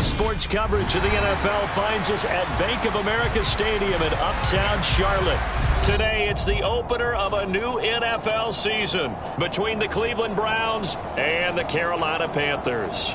sports coverage of the NFL finds us at Bank of America Stadium in Uptown Charlotte. Today, it's the opener of a new NFL season between the Cleveland Browns and the Carolina Panthers.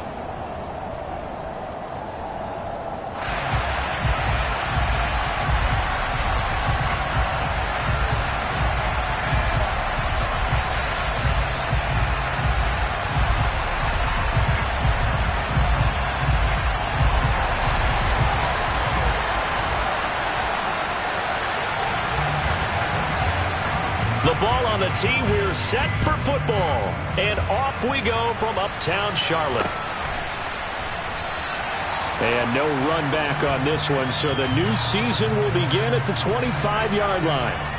The ball on the tee, we're set for football. And off we go from Uptown Charlotte. And no run back on this one, so the new season will begin at the 25-yard line.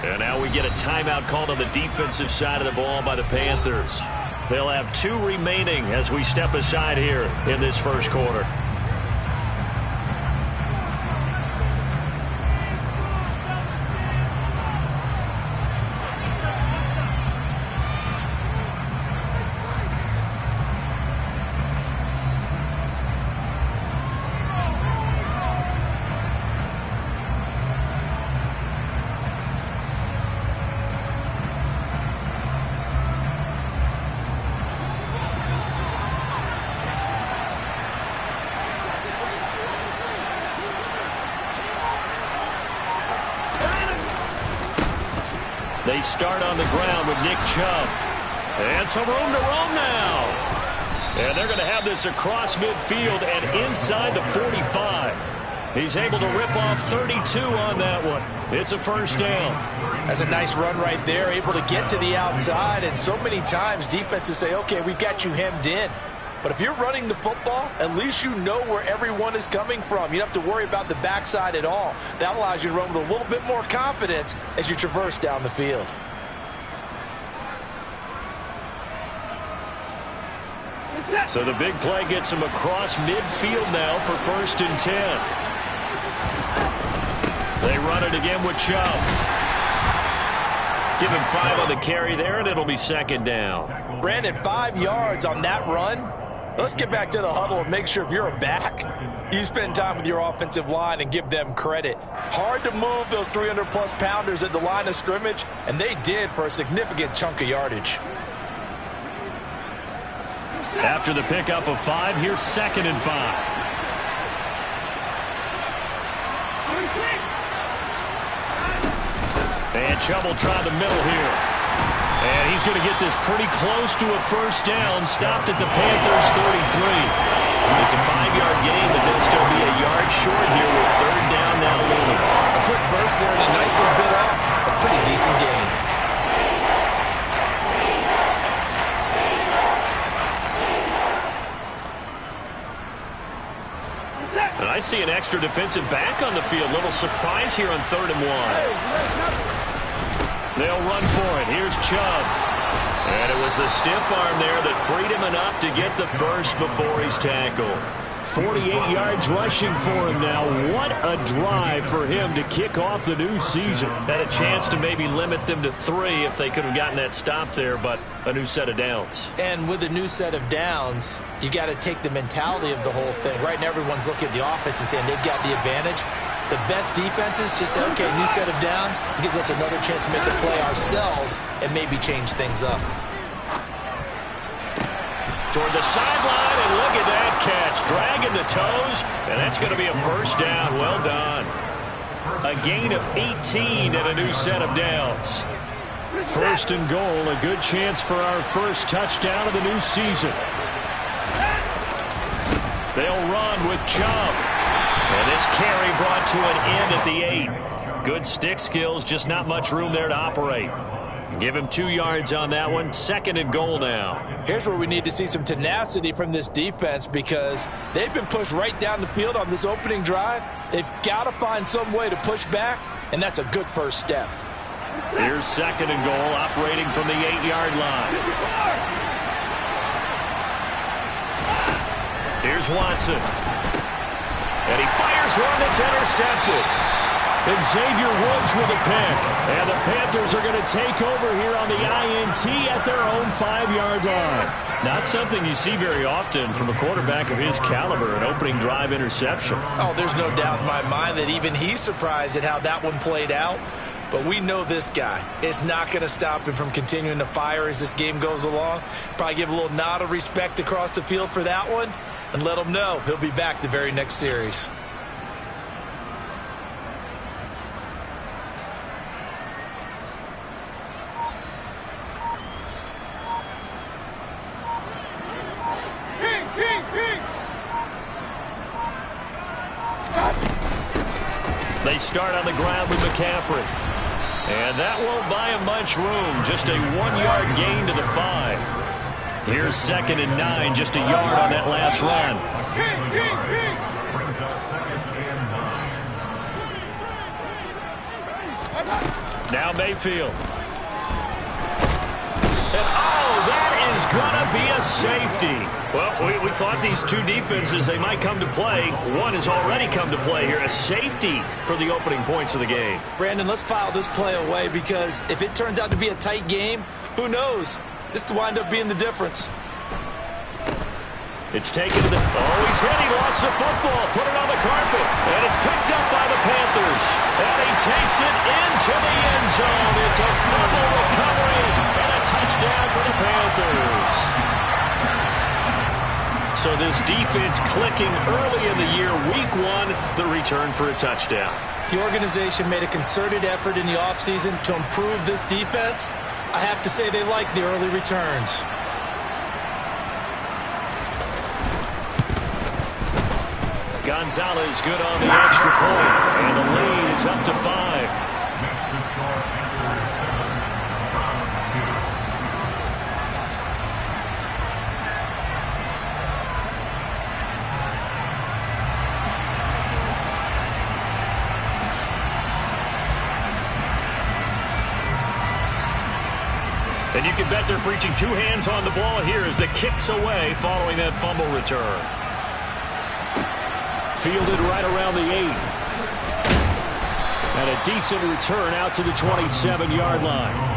And now we get a timeout called on the defensive side of the ball by the Panthers. They'll have 2 remaining as we step aside here in this first quarter. They start on the ground with Nick Chubb. And some room to roam now. And they're going to have this across midfield and inside the 45. He's able to rip off 32 on that one. It's a first down. That's a nice run right there, able to get to the outside. And so many times defenses say, okay, we've got you hemmed in. But if you're running the football, at least you know where everyone is coming from. You don't have to worry about the backside at all. That allows you to run with a little bit more confidence as you traverse down the field. So the big play gets him across midfield now for 1st and 10. They run it again with Chubb. Give him 5 on the carry there, and it'll be 2nd down. Brandon, 5 yards on that run. Let's get back to the huddle and make sure if you're a back, you spend time with your offensive line and give them credit. Hard to move those 300-plus pounders at the line of scrimmage, and they did for a significant chunk of yardage. After the pickup of 5, here's 2nd and 5. And Chubb will try the middle here. And he's going to get this pretty close to a first down. Stopped at the Panthers' 33. It's a 5-yard gain, but they'll still be a yard short here with 3rd down now looming. A quick burst there and a nicely bit off. A pretty decent gain. And I see an extra defensive back on the field. Little surprise here on 3rd and 1. They'll run for it. Here's Chubb. And it was a stiff arm there that freed him enough to get the first before he's tackled. 48 yards rushing for him now. What a drive for him to kick off the new season. Had a chance to maybe limit them to 3 if they could have gotten that stop there, but a new set of downs. And with a new set of downs, you got to take the mentality of the whole thing. Right now, everyone's looking at the offense and saying they've got the advantage. The best defenses just say, okay, new set of downs. It gives us another chance to make the play ourselves and maybe change things up. Toward the sideline, and look at that catch. Dragging the toes, and that's going to be a first down. Well done. A gain of 18 and a new set of downs. 1st and goal, a good chance for our first touchdown of the new season. They'll run with Chubb. And this carry brought to an end at the 8. Good stick skills, just not much room there to operate. Give him 2 yards on that one. 2nd and goal now. Here's where we need to see some tenacity from this defense because they've been pushed right down the field on this opening drive. They've got to find some way to push back, and that's a good first step. Here's second and goal, operating from the 8-yard line. Here's Watson. And he fires one that's intercepted. And Xavier Woods with a pick. And the Panthers are going to take over here on the INT at their own 5-yard line. Not something you see very often from a quarterback of his caliber, an opening drive interception. Oh, there's no doubt in my mind that even he's surprised at how that one played out. But we know this guy is not going to stop him from continuing to fire as this game goes along. Probably give a little nod of respect across the field for that one and let him know he'll be back the very next series. They start on the ground with McCaffrey. And that won't buy him much room. Just a 1-yard gain to the 5. Here's second and 9, just a yard on that last run. Now Mayfield. And that is going to be a safety. Well, we thought these two defenses, they might come to play. One has already come to play here. A safety for the opening points of the game. Brandon, let's file this play away because if it turns out to be a tight game, who knows? This could wind up being the difference. It's taken to the... Oh, he's hit. He lost the football. Put it on the carpet. And it's picked up by the Panthers. And he takes it into the end zone. It's a fumble recovery and a touchdown for the Panthers. So this defense clicking early in the year. Week 1, the return for a touchdown. The organization made a concerted effort in the offseason to improve this defense. I have to say they like the early returns. Gonzalez good on the extra point. And the lead is up to 5. And you can bet they're preaching 2 hands on the ball here as the kick's away following that fumble return. Fielded right around the 8. And a decent return out to the 27-yard line.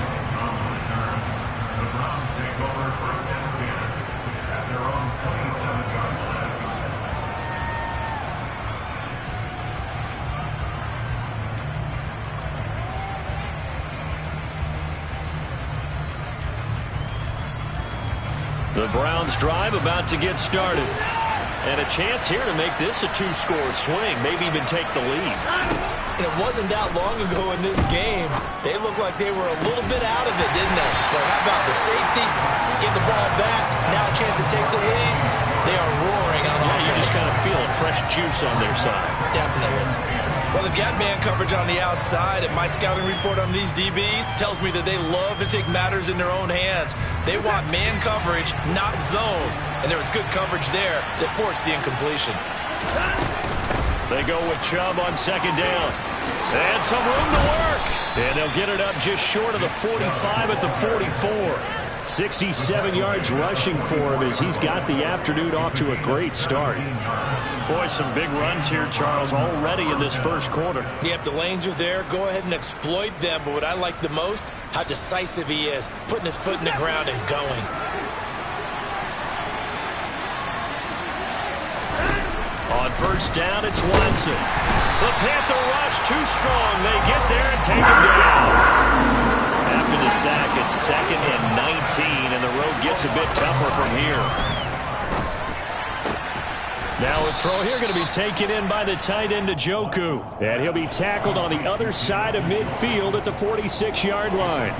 The Browns drive about to get started. And a chance here to make this a 2-score swing, maybe even take the lead. And it wasn't that long ago in this game. They looked like they were a little bit out of it, didn't they? But how about the safety? Get the ball back. Now a chance to take the lead. They are roaring on offense. You just kind of feel a fresh juice on their side. Definitely. Well, they've got man coverage on the outside, and my scouting report on these DBs tells me that they love to take matters in their own hands. They want man coverage, not zone. And there was good coverage there that forced the incompletion. They go with Chubb on second down. And some room to work. And they'll get it up just short of the 45 at the 44. 67 yards rushing for him as he's got the afternoon off to a great start. Boy, some big runs here, Charles, already in this first quarter. Yep, the lanes are there. Go ahead and exploit them. But what I like the most, how decisive he is, putting his foot in the ground and going. On first down, it's Watson. The Panther rush too strong. They get there and take him down. After the sack, it's 2nd and 19, and the road gets a bit tougher from here. Now a throw here going to be taken in by the tight end, Njoku. And he'll be tackled on the other side of midfield at the 46-yard line.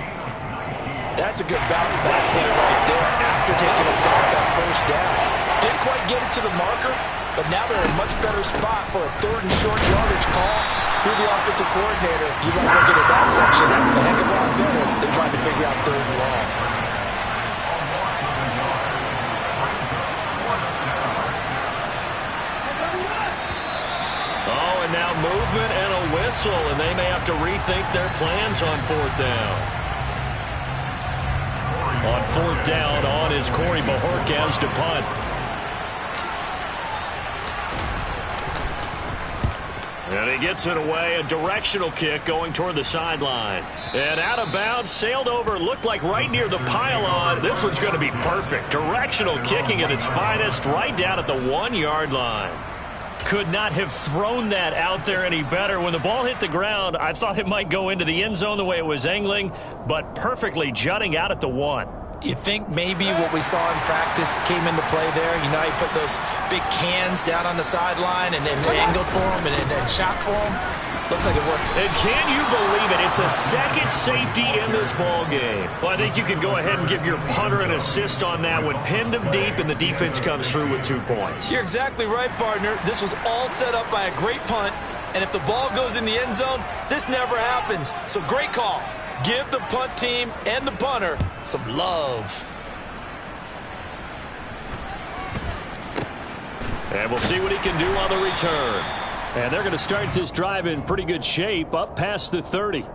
That's a good bounce-back play right there after taking a sack on first down. Didn't quite get it to the marker, but now they're in a much better spot for a 3rd and short yardage call. Through the offensive coordinator, you might look at that section a heck of a lot better than trying to figure out 3rd and long. Oh, and now of movement and a whistle, and they may have to rethink their plans on fourth down. On fourth down, on is Corey Bojorquez to punt. And he gets it away, a directional kick going toward the sideline. And out of bounds, sailed over, looked like right near the pylon. This one's going to be perfect. Directional kicking at its finest, right down at the 1-yard line. Could not have thrown that out there any better. When the ball hit the ground, I thought it might go into the end zone the way it was angling, but perfectly jutting out at the 1. You think maybe what we saw in practice came into play there? You know, he put those big cans down on the sideline and angled for him and shot for him. Looks like it worked. And can you believe it? It's a second safety in this ball game. Well, I think you can go ahead and give your punter an assist on that one. Pinned him deep, and the defense comes through with 2 points. You're exactly right, partner. This was all set up by a great punt, and if the ball goes in the end zone, this never happens. So great call. Give the punt team and the punter some love. And we'll see what he can do on the return. And they're going to start this drive in pretty good shape, up past the 30.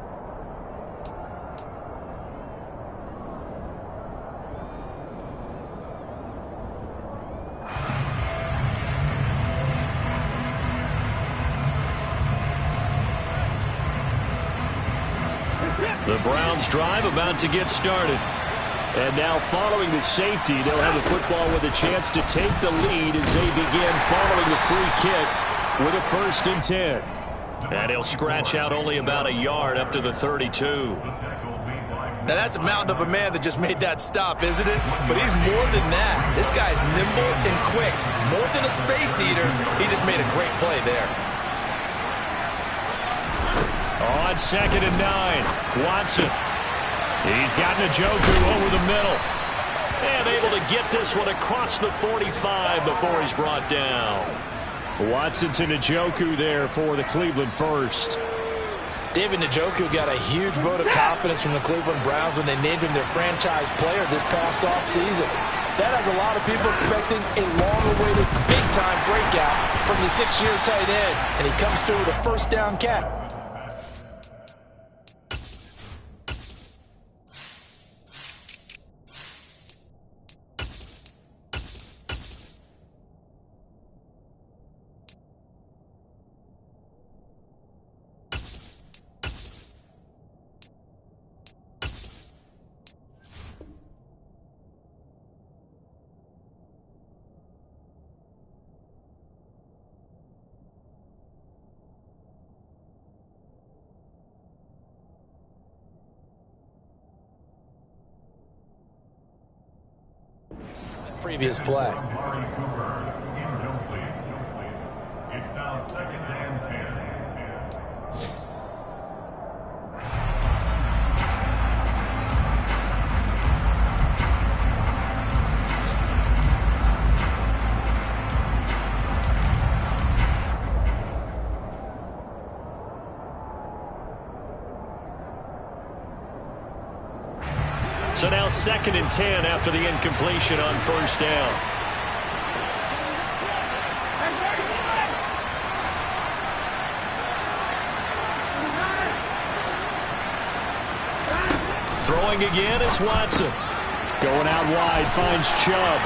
The Browns drive about to get started. And now following the safety, they'll have the football with a chance to take the lead as they begin following the free kick with a 1st and 10. And he'll scratch out only about a yard up to the 32. Now that's a mountain of a man that just made that stop, isn't it? But he's more than that. This guy's nimble and quick. More than a space eater, he just made a great play there. On 2nd and 9, Watson. He's got Njoku over the middle. And able to get this one across the 45 before he's brought down. Watson to Njoku there for the Cleveland first. David Njoku got a huge vote of confidence from the Cleveland Browns when they named him their franchise player this past offseason. That has a lot of people expecting a long-awaited big-time breakout from the 6-year tight end. And he comes through with a 1st down catch. Previous play. It's now 2nd and 10. So now 2nd and 10 after the incompletion on 1st down. Throwing again is Watson. Going out wide, finds Chubb.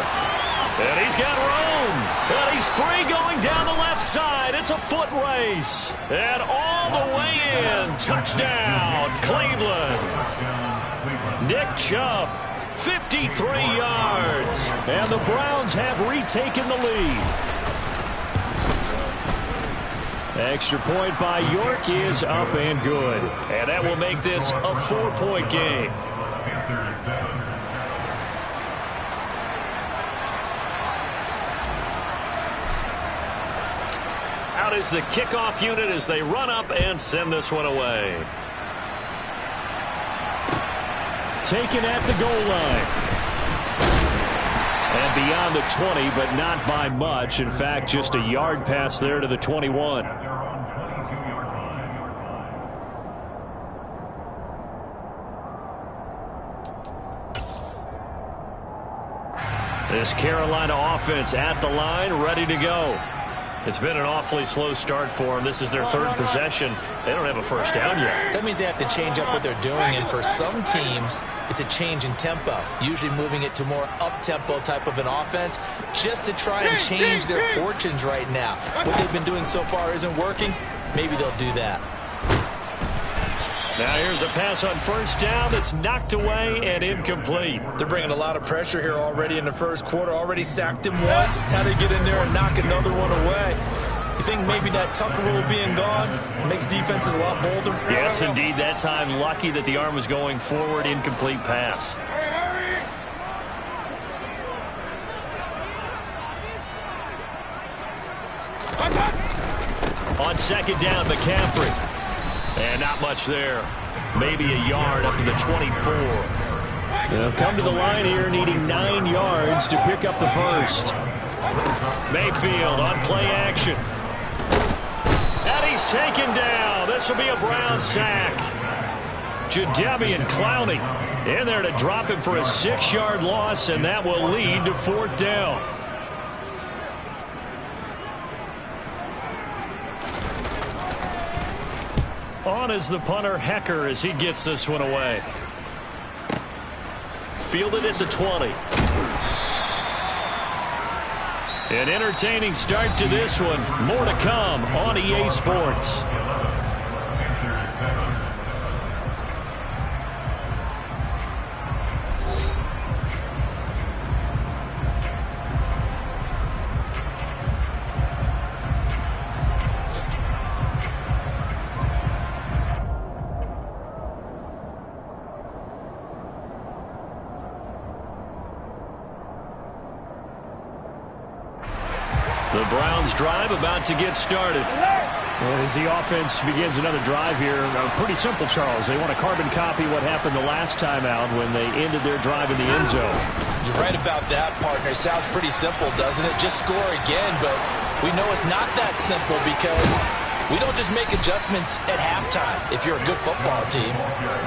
And he's got room. And he's free going down the left side. It's a foot race. And all the way in. Touchdown, Cleveland. Nick Chubb, 53 yards. And the Browns have retaken the lead. Extra point by York is up and good. And that will make this a 4-point game. Out is the kickoff unit as they run up and send this one away. Taken at the goal line. And beyond the 20, but not by much. In fact, just a yard pass there to the 21. This Carolina offense at the line, ready to go. It's been an awfully slow start for them. This is their third possession. They don't have a first down yet. So that means they have to change up what they're doing, and for some teams, it's a change in tempo, usually moving it to more up-tempo type of an offense just to try and change their fortunes right now. What they've been doing so far isn't working. Maybe they'll do that. Now here's a pass on first down that's knocked away and incomplete. They're bringing a lot of pressure here already in the first quarter. Already sacked him once. Now they get in there and knock another one away. You think maybe that Tucker rule being gone makes defenses a lot bolder? Yes, indeed. That time, lucky that the arm was going forward. Incomplete pass. On second down, McCaffrey. And not much there. Maybe a yard up to the 24. They'll come to the line here needing 9 yards to pick up the first. Mayfield on play action. And he's taken down. This will be a Brown sack. Jadeveon Clowney in there to drop him for a 6-yard loss, and that will lead to 4th down. On is the punter, Hecker, as he gets this one away. Fielded at the 20. An entertaining start to this one. More to come on EA Sports. The Browns drive about to get started. And as the offense begins another drive here, pretty simple, Charles. They want to carbon copy what happened the last time out when they ended their drive in the end zone. You're right about that, partner. It sounds pretty simple, doesn't it? Just score again, but we know it's not that simple because we don't just make adjustments at halftime. If you're a good football team,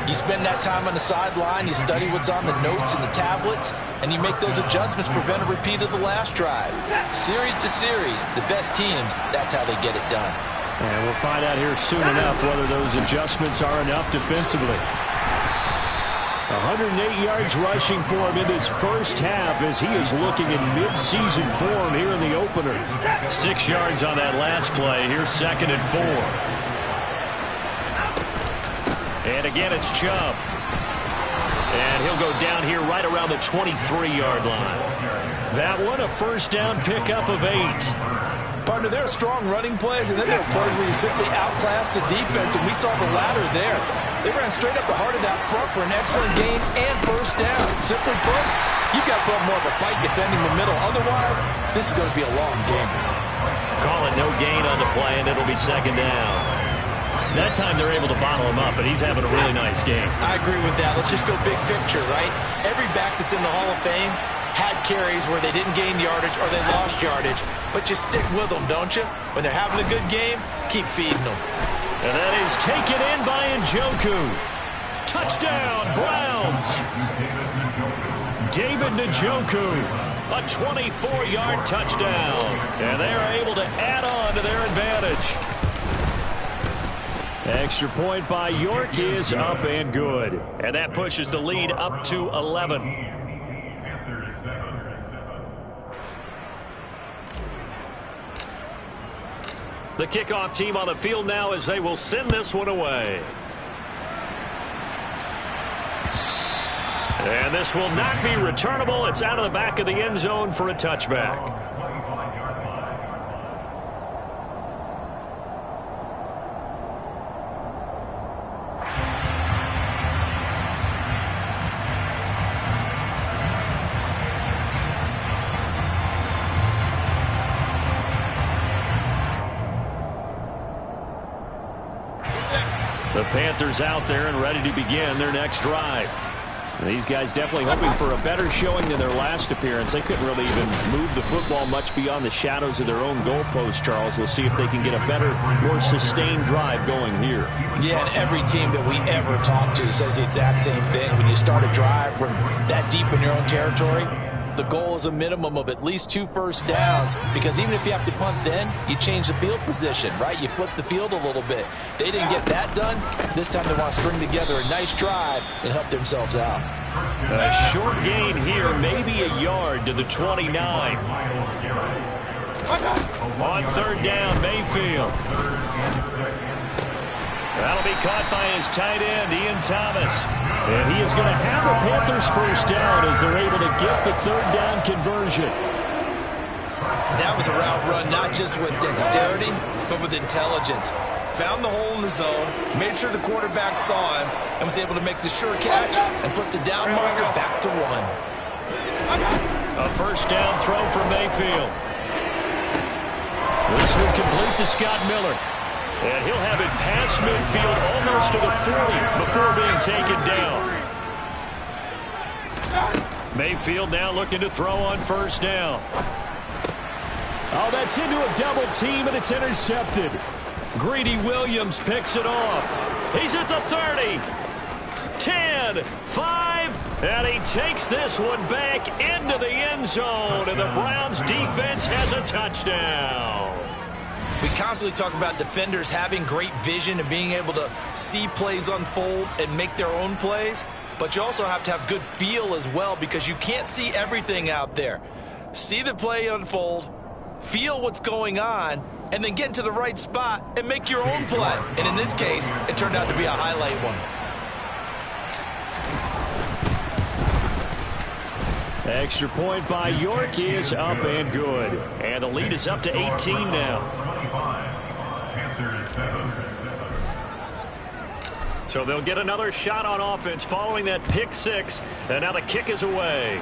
you spend that time on the sideline, you study what's on the notes and the tablets, and you make those adjustments, prevent a repeat of the last drive. Series to series, the best teams, that's how they get it done. And we'll find out here soon enough whether those adjustments are enough defensively. 108 yards rushing for him in this first half as he is looking in mid-season form here in the opener. 6 yards on that last play. Here's 2nd and 4. And again, it's Chubb. And he'll go down here right around the 23-yard line. That one, a first down pickup of 8. Partner, there are strong running plays, and then there are plays where you simply outclass the defense, and we saw the latter there. They ran straight up the heart of that front for an excellent gain and first down. Simply put, you've got to put more of a fight defending the middle. Otherwise, this is going to be a long game. Call it no gain on the play, and it'll be 2nd down. That time they're able to bottle him up, but he's having a really nice game. I agree with that. Let's just go big picture, right? Every back that's in the Hall of Fame had carries where they didn't gain yardage or they lost yardage. But you stick with them, don't you? When they're having a good game, keep feeding them. And that is taken in by Njoku. Touchdown, Browns. David Njoku, a 24-yard touchdown. And they are able to add on to their advantage. Extra point by York is up and good. And that pushes the lead up to 11. The kickoff team on the field now as they will send this one away. And this will not be returnable. It's out of the back of the end zone for a touchback. The Panthers out there and ready to begin their next drive. These guys definitely hoping for a better showing than their last appearance. They couldn't really even move the football much beyond the shadows of their own goalpost, Charles. We'll see if they can get a better, more sustained drive going here. Yeah, and every team that we ever talk to says the exact same thing. When you start a drive from that deep in your own territory, the goal is a minimum of at least 2 first downs, because even if you have to punt then, you change the field position, right? You flip the field a little bit. They didn't get that done. This time they want to string together a nice drive and help themselves out. A short gain here, maybe a yard to the 29. On third down, Mayfield. That'll be caught by his tight end, Ian Thomas. And he is going to have a Panthers first down as they're able to get the third down conversion. That was a route run not just with dexterity, but with intelligence. Found the hole in the zone, made sure the quarterback saw him, and was able to make the sure catch and put the down marker back to 1. A first down throw for Mayfield. This one complete to Scott Miller. And he'll have it past midfield almost to the 40 before being taken down. Mayfield now looking to throw on first down. Oh, that's into a double team, and it's intercepted. Greedy Williams picks it off. He's at the 30. 10, 5, and he takes this one back into the end zone, and the Browns defense has a touchdown. We constantly talk about defenders having great vision and being able to see plays unfold and make their own plays, but you also have to have good feel as well, because you can't see everything out there. See the play unfold, feel what's going on, and then get into the right spot and make your own play. And in this case, it turned out to be a highlight one. Extra point by York is up and good. And the lead is up to 18 now. So they'll get another shot on offense following that pick six. And now the kick is away.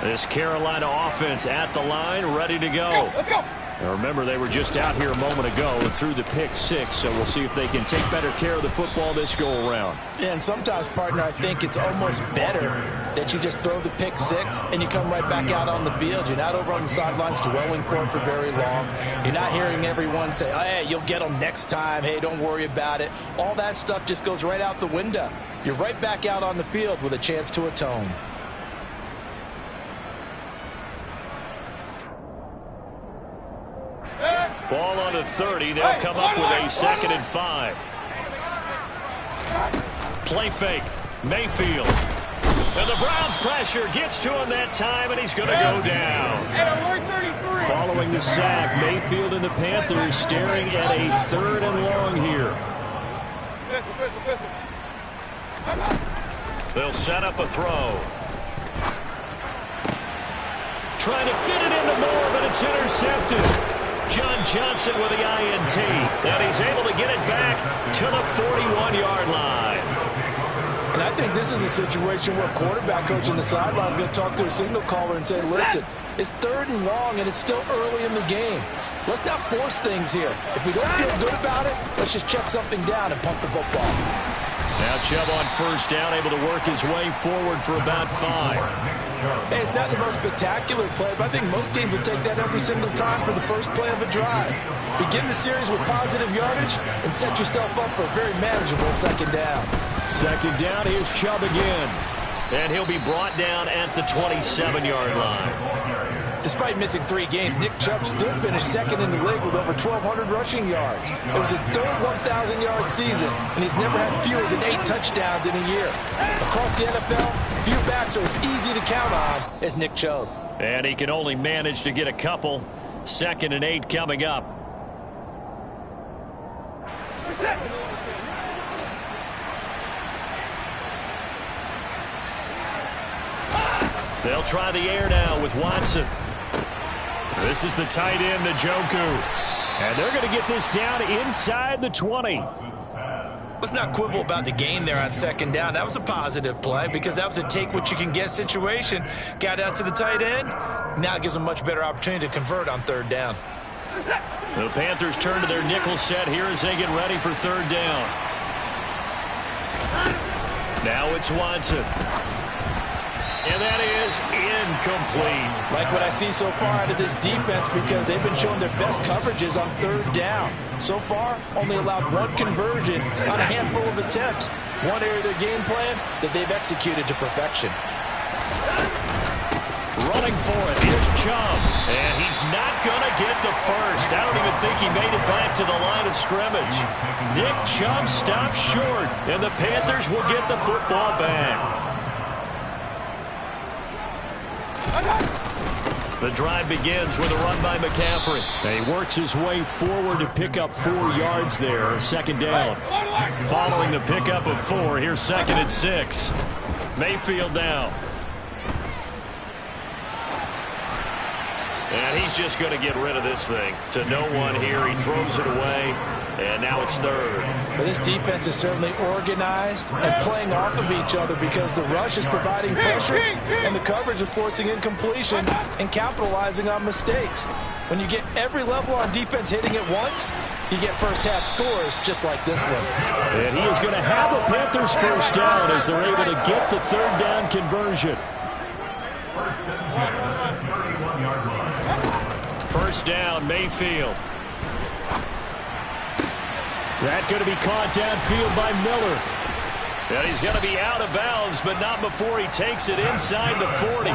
This Carolina offense at the line, ready to go. Let's go. Now remember, they were just out here a moment ago and threw the pick six, so we'll see if they can take better care of the football this go-around. Yeah, and sometimes, partner, I think it's almost better that you just throw the pick six and you come right back out on the field. You're not over on the sidelines dwelling for it for very long. You're not hearing everyone say, oh, hey, you'll get them next time. Hey, don't worry about it. All that stuff just goes right out the window. You're right back out on the field with a chance to atone. Ball on the 30. They'll come up with a 2nd and 5. Play fake. Mayfield. And the Browns pressure gets to him that time, and he's going to go down. Following the sack, Mayfield and the Panthers staring at a 3rd and long here. They'll set up a throw. Trying to fit it into Moore, but it's intercepted. John Johnson with the INT, and he's able to get it back to the 41-yard line. And I think this is a situation where quarterback coach on the sideline is going to talk to a signal caller and say, listen, it's 3rd and long, and it's still early in the game. Let's not force things here. If we don't feel good about it, let's just check something down and pump the football. Now Chubb on first down, able to work his way forward for about 5. Hey, it's not the most spectacular play, but I think most teams will take that every single time for the first play of a drive. Begin the series with positive yardage and set yourself up for a very manageable 2nd down. 2nd down, here's Chubb again. And he'll be brought down at the 27-yard line. Despite missing 3 games, Nick Chubb still finished 2nd in the league with over 1,200 rushing yards. It was his 3rd 1,000-yard season, and he's never had fewer than 8 touchdowns in a year. Across the NFL, few backs are as easy to count on as Nick Chubb. And he can only manage to get a couple. 2nd and 8 coming up. They'll try the air now with Watson. This is the tight end, Njoku. And they're going to get this down inside the 20. Let's not quibble about the gain there on 2nd down. That was a positive play because that was a take-what-you-can-get situation. Got out to the tight end. Now it gives them a much better opportunity to convert on 3rd down. The Panthers turn to their nickel set here as they get ready for 3rd down. Now it's Watson. And that is incomplete. Like what I see so far out of this defense, because they've been showing their best coverages on third down. So far, only allowed one conversion on a handful of attempts. One area of their game plan that they've executed to perfection. Running for it. Here's Chubb. And he's not going to get the first. I don't even think he made it back to the line of scrimmage. Nick Chubb stops short, and the Panthers will get the football back. The drive begins with a run by McCaffrey. He works his way forward to pick up 4 yards there. Second down. Following the pickup of 4, here's 2nd and 6. Mayfield now. And he's just going to get rid of this thing. To no one here. He throws it away. And now it's 3rd. Well, this defense is certainly organized and playing off of each other because the rush is providing pressure and the coverage is forcing incompletion and capitalizing on mistakes. When you get every level on defense hitting at once, you get first-half scores just like this one. And he is going to have a Panthers first down as they're able to get the 3rd down conversion. First down, Mayfield. That's going to be caught downfield by Miller. And he's going to be out of bounds, but not before he takes it inside the 40.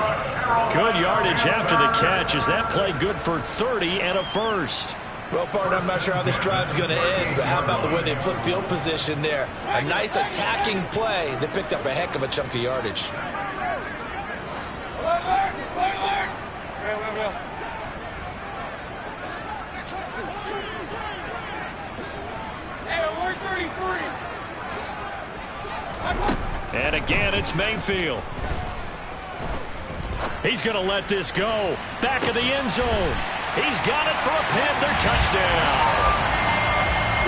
Good yardage after the catch. Is that play good for 30 and a first? Well, partner, I'm not sure how this drive's going to end, but how about the way they flip field position there? A nice attacking play that picked up a heck of a chunk of yardage. And again, it's Mayfield. He's going to let this go. Back of the end zone. He's got it for a Panther touchdown.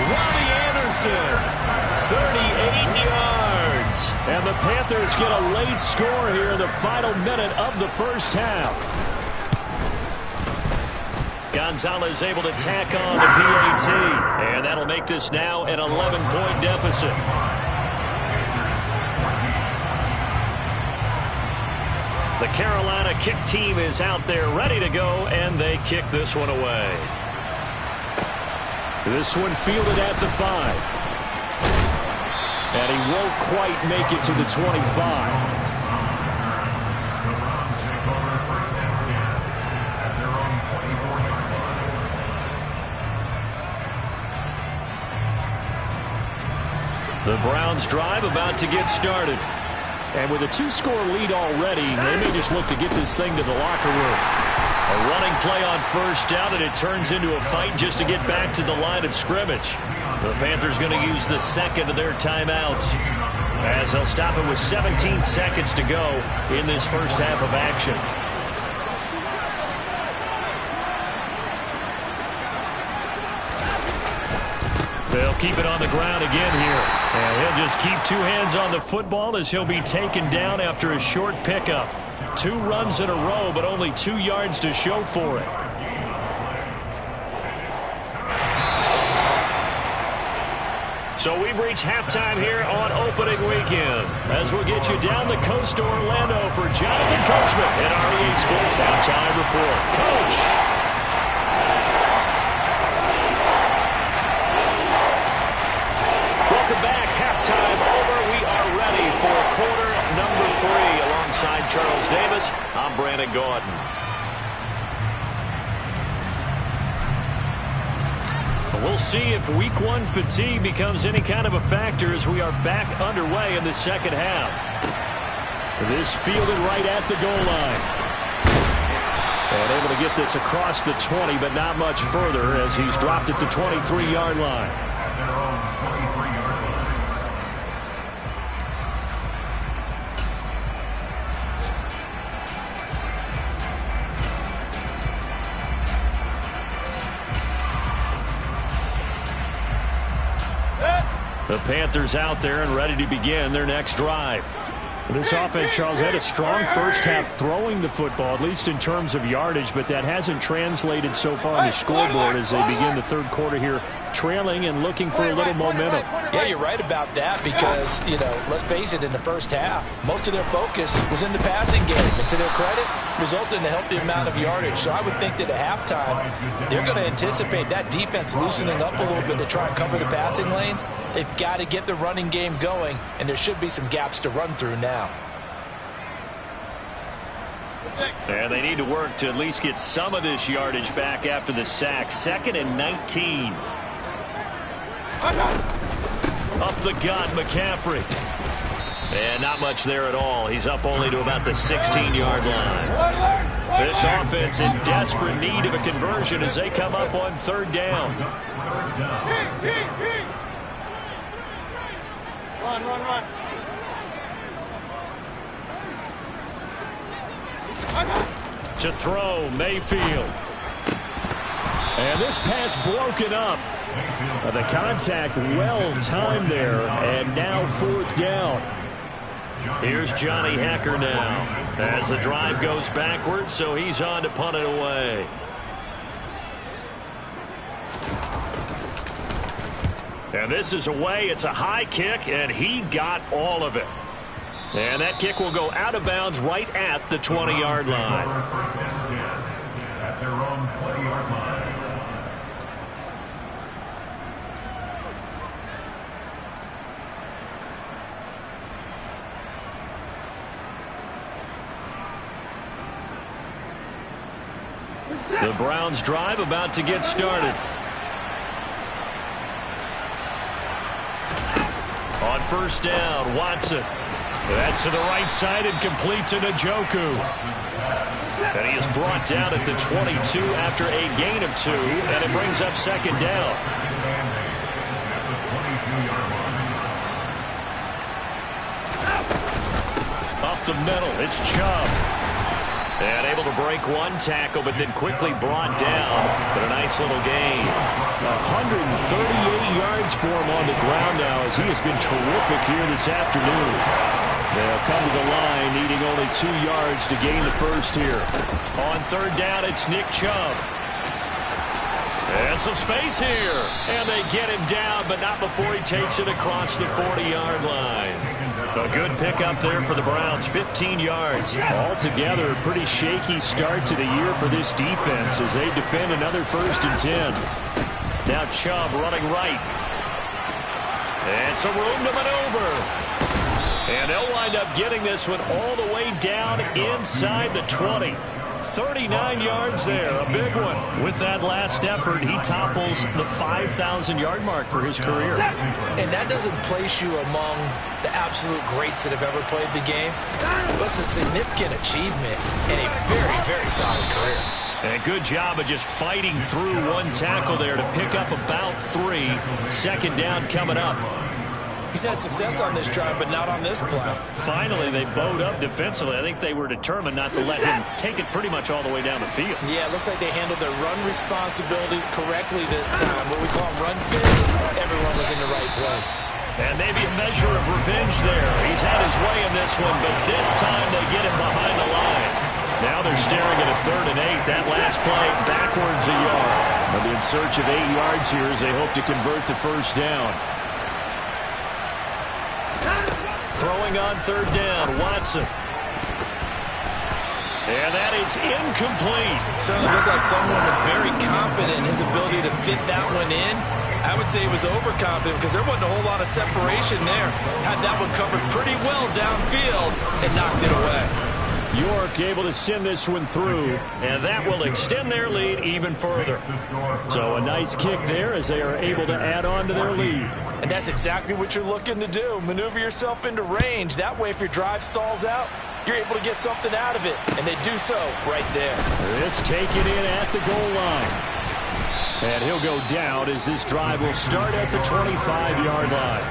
Robbie Anderson, 38 yards. And the Panthers get a late score here in the final minute of the first half. Gonzalez able to tack on the PAT. And that'll make this now an 11-point deficit. The Carolina kick team is out there ready to go, and they kick this one away. This one fielded at the 5. And he won't quite make it to the 25. The Browns drive about to get started. And with a 2-score lead already, they may just look to get this thing to the locker room. A running play on first down, and it turns into a fight just to get back to the line of scrimmage. The Panthers going to use the 2nd of their timeouts, as they'll stop it with 17 seconds to go in this first half of action. They'll keep it on the ground again here. And he'll just keep 2 hands on the football as he'll be taken down after a short pickup. 2 runs in a row, but only 2 yards to show for it. So we've reached halftime here on opening weekend, as we'll get you down the coast to Orlando for Jonathan Coachman in our EA Sports Halftime Report. Coach. Welcome back. Halftime over. We are ready for quarter number 3. Alongside Charles Davis, I'm Brandon Gaudin. We'll see if week 1 fatigue becomes any kind of a factor as we are back underway in the second half. This fielded right at the goal line. And able to get this across the 20, but not much further as he's dropped it to 23-yard line. The Panthers out there and ready to begin their next drive. This offense, Charles, had a strong first half throwing the football, at least in terms of yardage, but that hasn't translated so far on the scoreboard as they begin the third quarter here, trailing and looking for a little momentum. Yeah, you're right about that because, let's face it, in the first half, most of their focus was in the passing game. And to their credit, resulted in a healthy amount of yardage. So I would think that at halftime, they're going to anticipate that defense loosening up a little bit to try and cover the passing lanes. They've got to get the running game going, and there should be some gaps to run through now. And they need to work to at least get some of this yardage back after the sack. 2nd and 19. Up the gut, McCaffrey. And not much there at all. He's up only to about the 16-yard line. This offense in desperate need of a conversion as they come up on 3rd down. Run. To throw, Mayfield. And this pass broken up. The contact well timed there, and now 4th down. Here's Johnny Hekker now as the drive goes backwards, so he's on to punt it away. And this is away. It's a high kick, and he got all of it. And that kick will go out of bounds right at the 20-yard line. At their own 20-yard line. The Browns drive about to get started. On 1st down, Watson. That's to the right side and complete to Njoku. And he is brought down at the 22 after a gain of 2, and it brings up 2nd down. Up the middle, it's Chubb. And able to break one tackle, but then quickly brought down. But a nice little gain. 138 yards for him on the ground now as he has been terrific here this afternoon. They'll come to the line needing only 2 yards to gain the first here. On 3rd down, it's Nick Chubb. And some space here. And they get him down, but not before he takes it across the 40-yard line. A good pickup there for the Browns, 15 yards. Altogether, a pretty shaky start to the year for this defense as they defend another 1st and 10. Now Chubb running right. And some room to maneuver. And they'll wind up getting this one all the way down inside the 20. 39 yards there, a big one. With that last effort, he topples the 5,000-yard mark for his career. And that doesn't place you among the absolute greats that have ever played the game. But it's a significant achievement and a very, very solid career. And a good job of just fighting through one tackle there to pick up about 3. 2nd down coming up. He's had success on this drive, but not on this play. Finally, they bowed up defensively. I think they were determined not to let him take it pretty much all the way down the field. Yeah, it looks like they handled their run responsibilities correctly this time. What we call run fits, everyone was in the right place. And maybe a measure of revenge there. He's had his way in this one, but this time they get him behind the line. Now they're staring at a 3rd and 8. That last play backwards a yard. They'll be in search of 8 yards here as they hope to convert the 1st down. Throwing on 3rd down, Watson. And that is incomplete. Certainly looked like someone was very confident in his ability to fit that one in. I would say he was overconfident because there wasn't a whole lot of separation there. Had that one covered pretty well downfield and knocked it away. York able to send this one through, and that will extend their lead even further. So a nice kick there as they are able to add on to their lead. And that's exactly what you're looking to do. Maneuver yourself into range. That way, if your drive stalls out, you're able to get something out of it. And they do so right there. This taken in at the goal line. And he'll go down as this drive will start at the 25-yard line.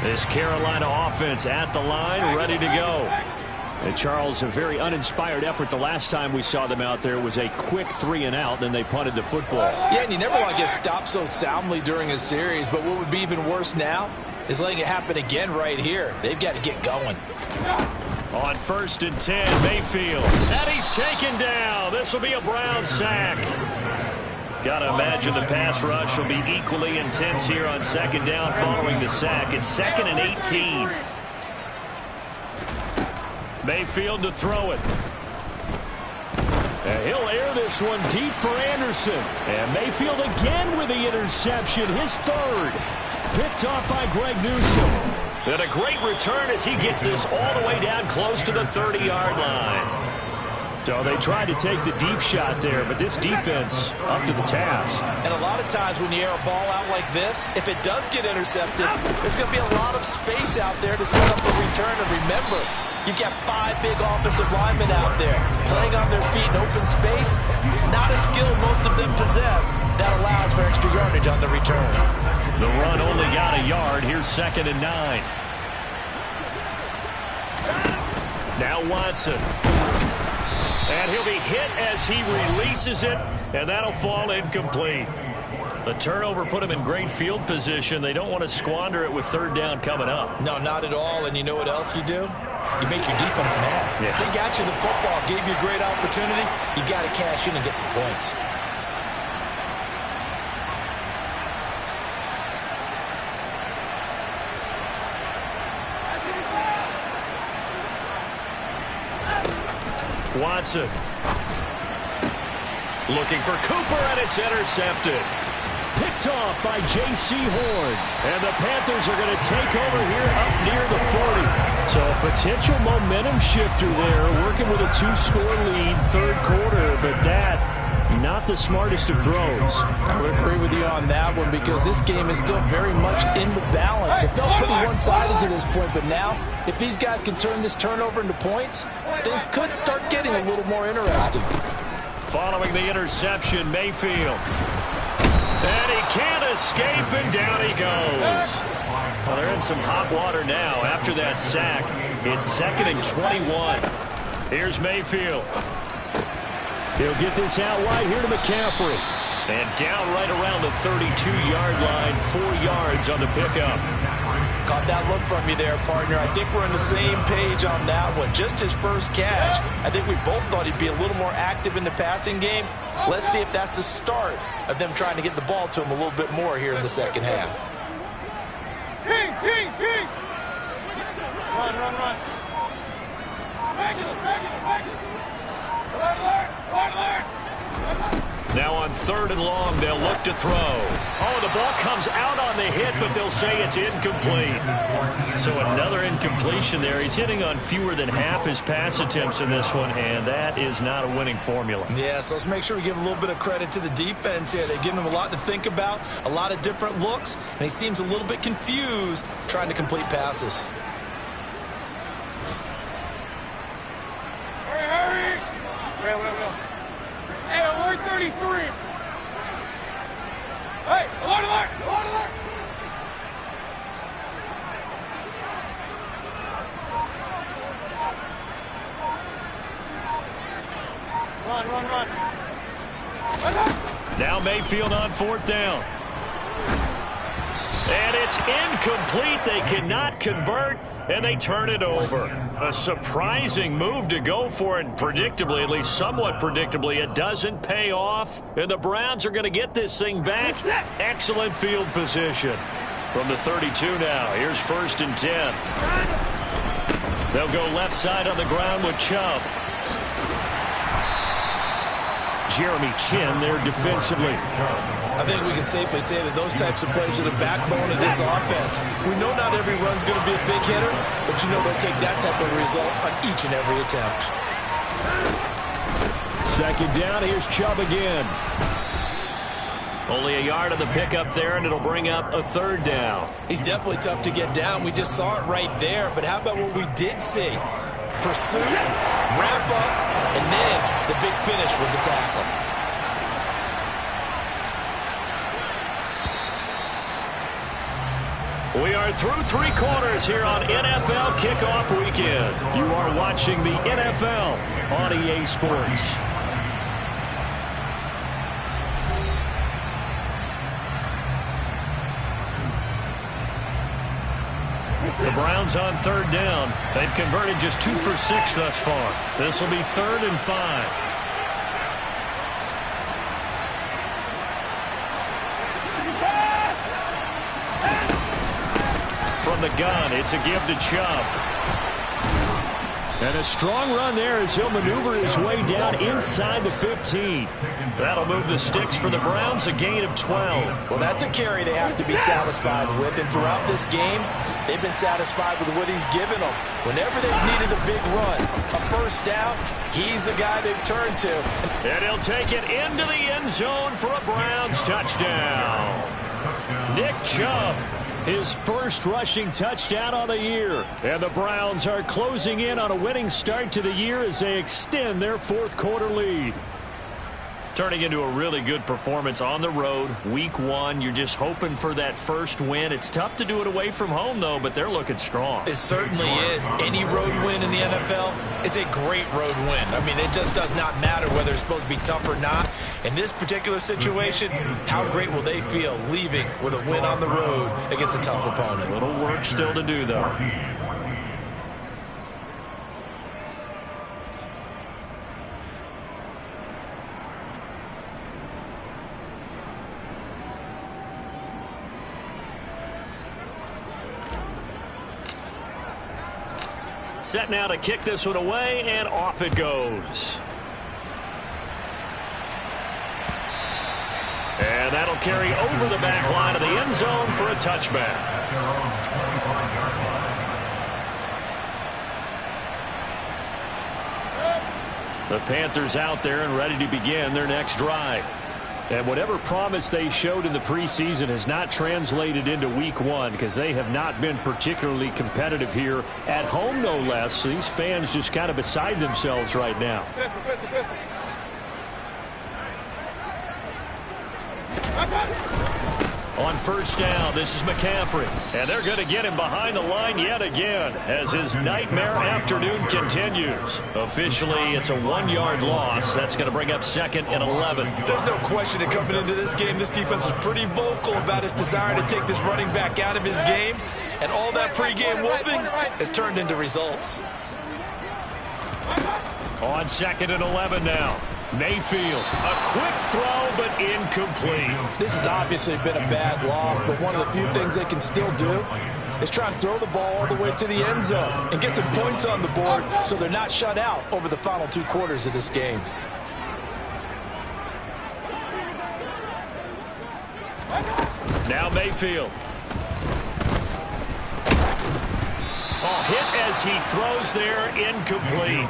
This Carolina offense at the line, ready to go. And Charles, a very uninspired effort the last time we saw them out there was a quick 3-and-out, then they punted the football. Yeah, and you never want to get stopped so soundly during a series, but what would be even worse now is letting it happen again right here. They've got to get going. On 1st and 10, Mayfield. And he's taken down. This will be a Brown sack. Got to imagine the pass rush will be equally intense here on 2nd down following the sack. It's 2nd and 18. Mayfield to throw it. And he'll air this one deep for Anderson. And Mayfield again with the interception, his 3rd. Picked off by Greg Newsome. And a great return as he gets this all the way down close to the 30-yard line. So they tried to take the deep shot there, but this defense up to the task. And a lot of times when you air a ball out like this, if it does get intercepted, there's going to be a lot of space out there to set up a return. And remember, you've got 5 big offensive linemen out there playing on their feet in open space. Not a skill most of them possess. That allows for extra yardage on the return. The run only got a yard. Here's 2nd and 9. Now Watson. And he'll be hit as he releases it, and that'll fall incomplete. The turnover put him in great field position. They don't want to squander it with 3rd down coming up. No, not at all. And you know what else you do? You make your defense mad. Yeah. They got you the football, gave you a great opportunity. You got to cash in and get some points. Watson. Looking for Cooper, and it's intercepted. Picked off by J.C. Horn. And the Panthers are going to take over here up near the 40. So a potential momentum shifter there, working with a 2-score lead, 3rd quarter, but that, not the smartest of throws. I would agree with you on that one because this game is still very much in the balance. It felt pretty one-sided to this point, but now, if these guys can turn this turnover into points, things could start getting a little more interesting. Following the interception, Mayfield. And he can't escape, and down he goes. Well, they're in some hot water now after that sack. It's 2nd and 21. Here's Mayfield. He'll get this out wide here to McCaffrey. And down right around the 32-yard line, 4 yards on the pickup. Caught that look from you there, partner. I think we're on the same page on that one. Just his first catch. I think we both thought he'd be a little more active in the passing game. Let's see if that's the start of them trying to get the ball to him a little bit more here in the 2nd half. King! Run! Back it! Alert! Now on 3rd and long, they'll look to throw. Oh, the ball comes out on the hit, but they'll say it's incomplete. So another incompletion there. He's hitting on fewer than half his pass attempts in this one, and that is not a winning formula. Yeah, so let's make sure we give a little bit of credit to the defense here. They've given him a lot to think about, a lot of different looks, and he seems a little bit confused trying to complete passes. Hurry! Wait. Hey, alert 33! Hey, alert! Run! Now Mayfield on 4th down. And it's incomplete. They cannot convert, and they turn it over. A surprising move to go for it. Predictably, at least somewhat predictably, it doesn't pay off. And the Browns are going to get this thing back. Excellent field position. From the 32 now, here's 1st and 10. They'll go left side on the ground with Chubb. Jeremy Chin there defensively. I think we can safely say that those types of plays are the backbone of this offense. We know not every run's going to be a big hitter, but you know they'll take that type of result on each and every attempt. 2nd down, here's Chubb again. Only a yard on the pickup there, and it'll bring up a 3rd down. He's definitely tough to get down. We just saw it right there, but how about what we did see? Pursuit, wrap up, and then the big finish with the tackle. We are through 3 quarters here on NFL Kickoff Weekend. You are watching the NFL on EA Sports. The Browns on 3rd down. They've converted just 2 for 6 thus far. This will be 3rd and 5. From the gun, it's a give to Chubb. And a strong run there as he'll maneuver his way down inside the 15. That'll move the sticks for the Browns, a gain of 12. Well, that's a carry they have to be satisfied with. And throughout this game, they've been satisfied with what he's given them. Whenever they've needed a big run, a first down, he's the guy they've turned to. And he'll take it into the end zone for a Browns touchdown. Nick Chubb. His first rushing touchdown on the year. And the Browns are closing in on a winning start to the year as they extend their 4th quarter lead. Turning into a really good performance on the road. Week 1, you're just hoping for that first win. It's tough to do it away from home, though, but they're looking strong. It certainly is. Any road win in the NFL is a great road win. I mean, it just does not matter whether it's supposed to be tough or not. In this particular situation, how great will they feel leaving with a win on the road against a tough opponent? A little work still to do, though. Set now to kick this one away, and off it goes. And that'll carry over the back line of the end zone for a touchback. The Panthers out there and ready to begin their next drive. And whatever promise they showed in the preseason has not translated into week 1 because they have not been particularly competitive here at home, no less. So these fans just kind of beside themselves right now. On first down, this is McCaffrey. And they're going to get him behind the line yet again as his nightmare afternoon continues. Officially, it's a 1-yard loss. That's going to bring up 2nd and 11. There's no question that coming into this game, this defense was pretty vocal about its desire to take this running back out of his game. And all that pregame wolfing has turned into results. On 2nd and 11 now. Mayfield, a quick throw, but incomplete. This has obviously been a bad loss, but one of the few things they can still do is try and throw the ball all the way to the end zone and get some points on the board so they're not shut out over the final 2 quarters of this game. Now Mayfield. Oh, hit as he throws there, incomplete.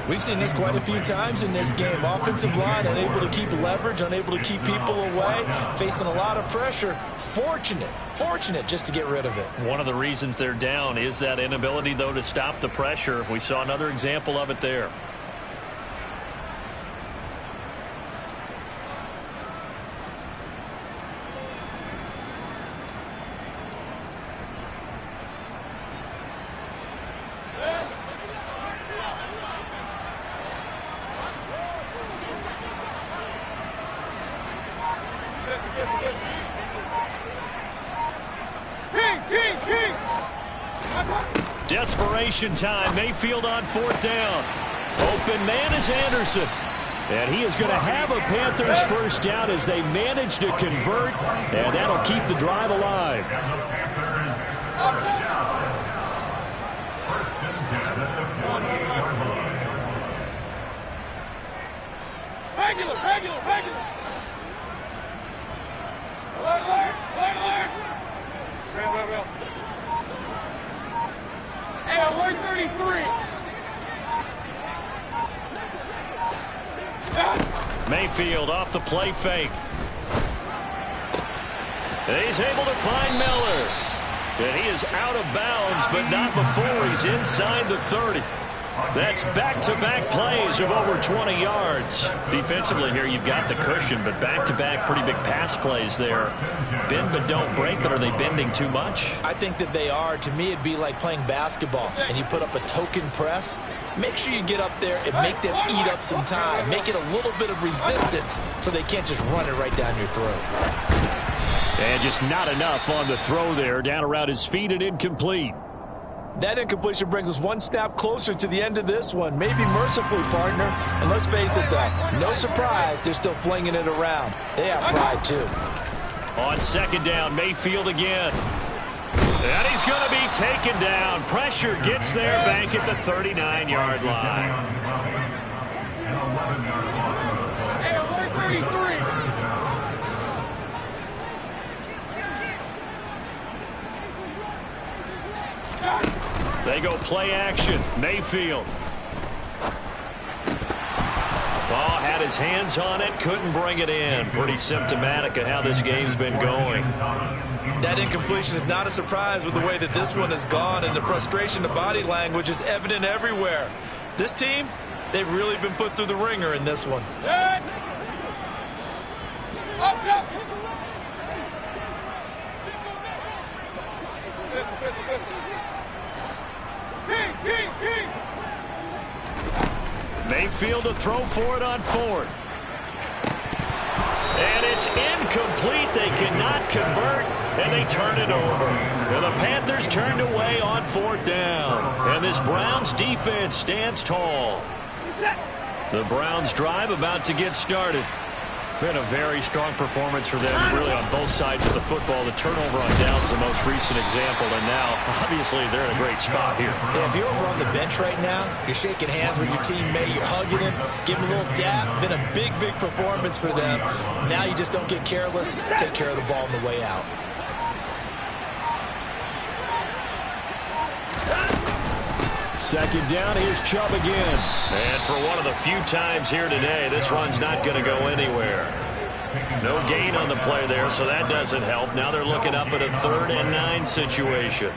We've seen this quite a few times in this game. Offensive line unable to keep leverage, unable to keep people away, facing a lot of pressure. Fortunate just to get rid of it. One of the reasons they're down is that inability, though, to stop the pressure. We saw another example of it there. Desperation time. Mayfield on 4th down. Open man is Anderson. And he is going to have a Panthers first down as they manage to convert. And that'll keep the drive alive. Regular. Alert. Real. Hey, alert 33. Mayfield off the play fake. And he's able to find Miller. And he is out of bounds, but not before he's inside the 30. That's back-to-back plays of over 20 yards. Defensively here, you've got the cushion, but back-to-back pretty big pass plays there. Bend but don't break, but are they bending too much? I think that they are. To me, it'd be like playing basketball, and you put up a token press. Make sure you get up there and make them eat up some time. Make it a little bit of resistance so they can't just run it right down your throat. And just not enough on the throw there. Down around his feet and incomplete. That incompletion brings us one snap closer to the end of this one. Maybe mercifully, partner. And let's face it, though, no surprise, they're still flinging it around. They have pride, too. On second down, Mayfield again. And he's going to be taken down. Pressure gets there back at the 39-yard line. An 11-yard loss of Hey, 133. They go play action. Mayfield. Ball had his hands on it, couldn't bring it in. Pretty symptomatic of how this game's been going. That incompletion is not a surprise with the way that this one has gone, and the frustration of body language is evident everywhere. This team, they've really been put through the ringer in this one. Up. King. Mayfield to throw for it on fourth. And it's incomplete. They cannot convert, and they turn it over. And the Panthers turned away on fourth down. And this Browns defense stands tall. The Browns drive about to get started. Been a very strong performance for them, really, on both sides of the football. The turnover on downs the most recent example, and now, obviously, they're in a great spot here. Yeah, if you're over on the bench right now, you're shaking hands with your teammate, you're hugging him, giving him a little dap. Been a big performance for them. Now you just don't get careless. Take care of the ball on the way out. Second down, here's Chubb again. And for one of the few times here today, this run's not going to go anywhere. No gain on the play there, so that doesn't help. Now they're looking up at a 3rd and 9 situation.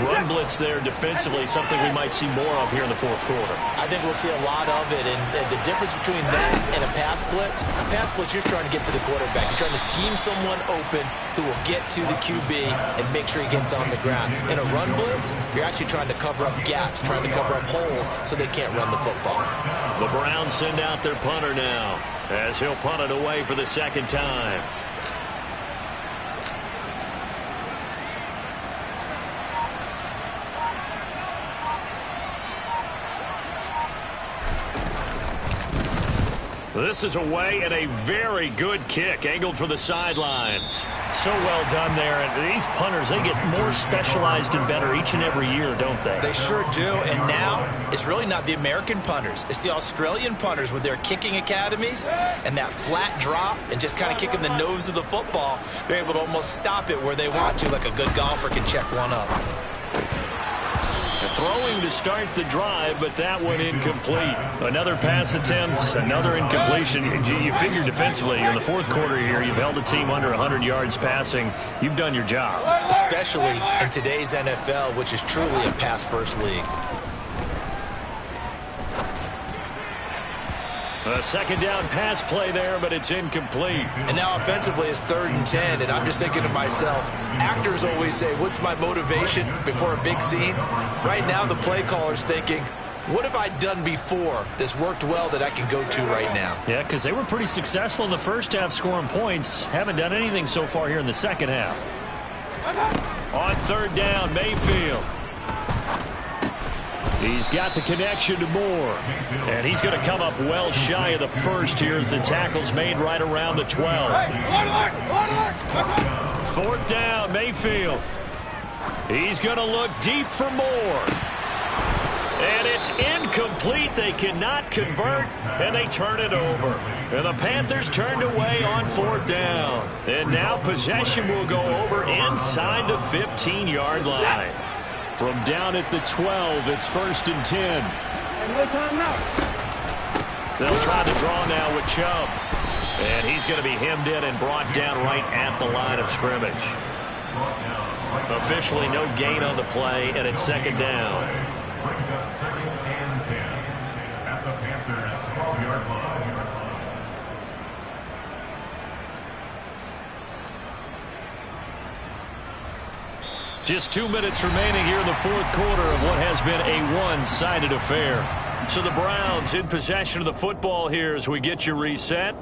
Run blitz there defensively, something we might see more of here in the fourth quarter. I think we'll see a lot of it, and the difference between that and a pass blitz, you're trying to get to the quarterback. You're trying to scheme someone open who will get to the QB and make sure he gets on the ground. In a run blitz, you're actually trying to cover up gaps, trying to cover up holes so they can't run the football. The Browns send out their punter now, as he'll punt it away for the second time. This is away and a very good kick, angled for the sidelines. So well done there. And these punters, they get more specialized and better each and every year, don't they? They sure do. And now it's really not the American punters. It's the Australian punters with their kicking academies and that flat drop and just kind of kicking the nose of the football. They're able to almost stop it where they want to, like a good golfer can check one up. Throwing to start the drive, but that one incomplete. Another pass attempt, another incompletion. You figure defensively in the fourth quarter here, you've held the team under 100 yards passing. You've done your job. Especially in today's NFL, which is truly a pass-first league. A second down pass play there, but it's incomplete. And now offensively it's 3rd and 10, and I'm just thinking to myself, actors always say, what's my motivation before a big scene? Right now the play caller's thinking, what have I done before that's worked well that I can go to right now? Yeah, because they were pretty successful in the first half scoring points. Haven't done anything so far here in the second half. On 3rd down, Mayfield. He's got the connection to Moore. And he's going to come up well shy of the first here as the tackle's made right around the 12. 4th down, Mayfield. He's going to look deep for Moore. And it's incomplete. They cannot convert, and they turn it over. And the Panthers turned away on 4th down. And now possession will go over inside the 15-yard line. From down at the 12, it's 1st and 10. They'll try to draw now with Chubb. And he's going to be hemmed in and brought down right at the line of scrimmage. Officially no gain on the play, and it's 2nd down. brings up 2nd and 10 at the Panthers' 12-yard line. Just 2 minutes remaining here in the fourth quarter of what has been a one-sided affair. So the Browns in possession of the football here as we get you reset.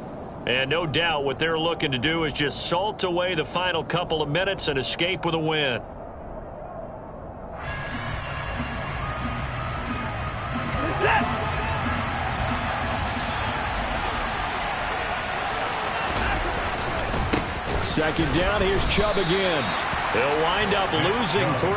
And no doubt what they're looking to do is just salt away the final couple of minutes and escape with a win. Second down, here's Chubb again. They'll wind up losing 3,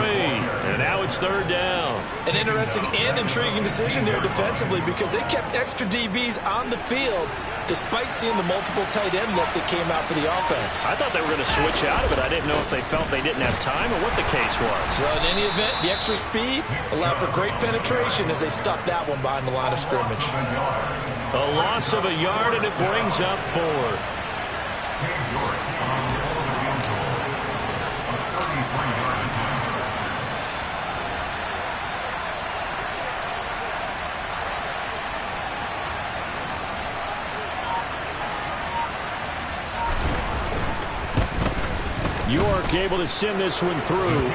and now it's 3rd down. An interesting and intriguing decision there defensively because they kept extra DBs on the field despite seeing the multiple tight end look that came out for the offense. I thought they were going to switch out of it. I didn't know if they felt they didn't have time or what the case was. Well, in any event, the extra speed allowed for great penetration as they stuffed that one behind the line of scrimmage. A loss of a yard, and it brings up 4th. York able to send this one through.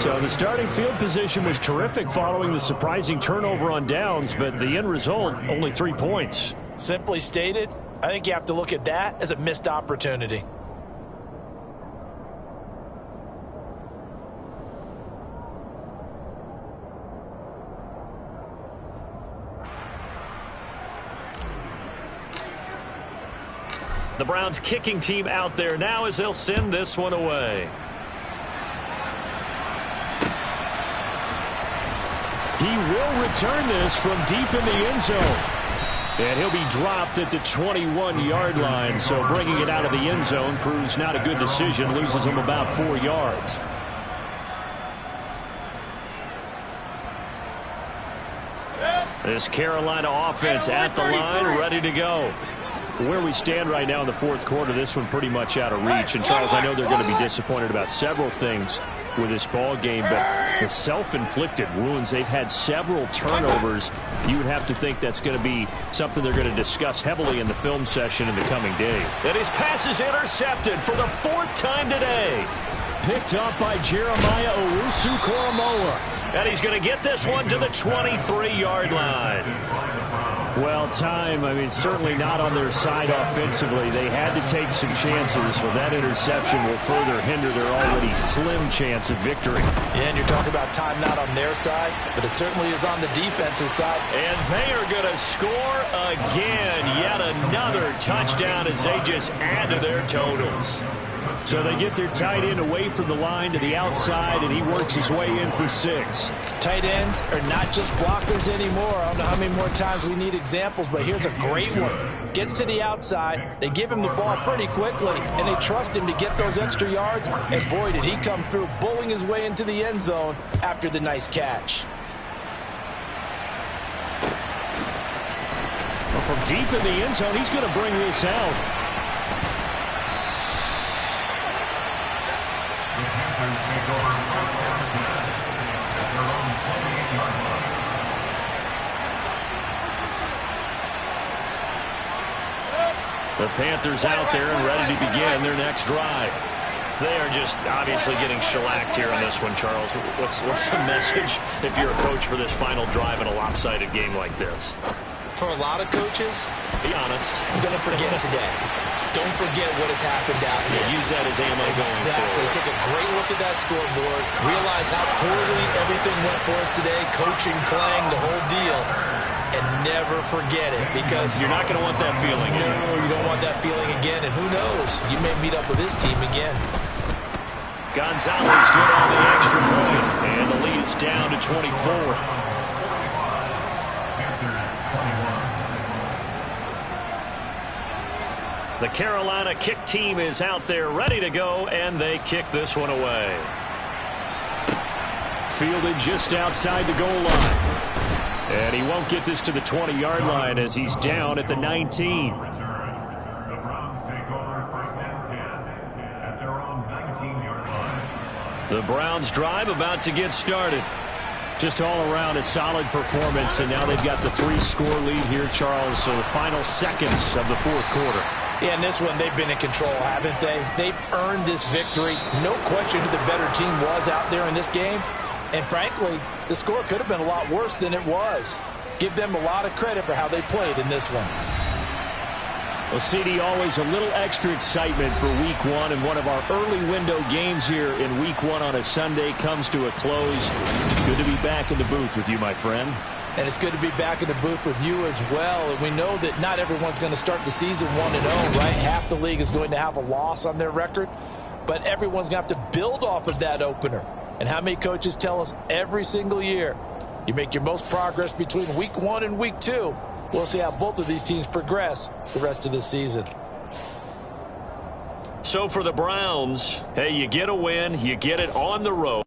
So the starting field position was terrific following the surprising turnover on downs, but the end result, only 3 points. Simply stated, I think you have to look at that as a missed opportunity. The Browns kicking team out there now as they'll send this one away. He will return this from deep in the end zone. And he'll be dropped at the 21-yard line. So bringing it out of the end zone proves not a good decision. Loses him about 4 yards. This Carolina offense at the line, ready to go. Where we stand right now in the fourth quarter, this one pretty much out of reach. And, Charles, I know they're going to be disappointed about several things with this ball game, but the self-inflicted wounds, they've had several turnovers. You would have to think that's going to be something they're going to discuss heavily in the film session in the coming days. And his pass is intercepted for the 4th time today. Picked up by Jeremiah Owusu-Koramoah. And he's going to get this one to the 23-yard line. Well, time, I mean, certainly not on their side offensively. They had to take some chances, but that interception will further hinder their already slim chance of victory. Yeah, and you're talking about time not on their side, but it certainly is on the defensive side. And they are going to score again. Yet another touchdown as they just add to their totals. So they get their tight end away from the line to the outside, and he works his way in for 6. Tight ends are not just blockers anymore. I don't know how many more times we need examples, but here's a great one. Gets to the outside, they give him the ball pretty quickly, and they trust him to get those extra yards, and boy, did he come through, bowling his way into the end zone after the nice catch. Well, from deep in the end zone, he's going to bring this out. The Panthers out there and ready to begin their next drive. They are just obviously getting shellacked here in this one, Charles. What's the message if you're a coach for this final drive in a lopsided game like this? For a lot of coaches, be honest. Don't forget today. Don't forget what has happened out here. Yeah, use that as ammo going forward. Exactly. Take a great look at that scoreboard. Realize how poorly everything went for us today. Coaching, playing, the whole deal. And never forget it, because you're not going to want that feeling. No, you don't want that feeling again. And who knows? You may meet up with this team again. Gonzalez good on the extra point. And the lead is down to 24. The Carolina kick team is out there ready to go, and they kick this one away. Fielded just outside the goal line. And he won't get this to the 20-yard line as he's down at the 19. The Browns take over 1st and 10 at their own 19-yard line. The Browns drive about to get started. Just all around a solid performance, and now they've got the 3-score lead here, Charles, so the final seconds of the fourth quarter. Yeah, in this one, they've been in control, haven't they? They've earned this victory. No question who the better team was out there in this game. And frankly, the score could have been a lot worse than it was. Give them a lot of credit for how they played in this one. Well, CD, always a little extra excitement for Week 1, and one of our early window games here in Week 1 on a Sunday comes to a close. Good to be back in the booth with you, my friend. And it's good to be back in the booth with you as well. And we know that not everyone's going to start the season 1-0, right? Half the league is going to have a loss on their record, but everyone's going to have to build off of that opener. And how many coaches tell us every single year, you make your most progress between Week 1 and Week 2. We'll see how both of these teams progress the rest of this season. So for the Browns, hey, you get a win, you get it on the road.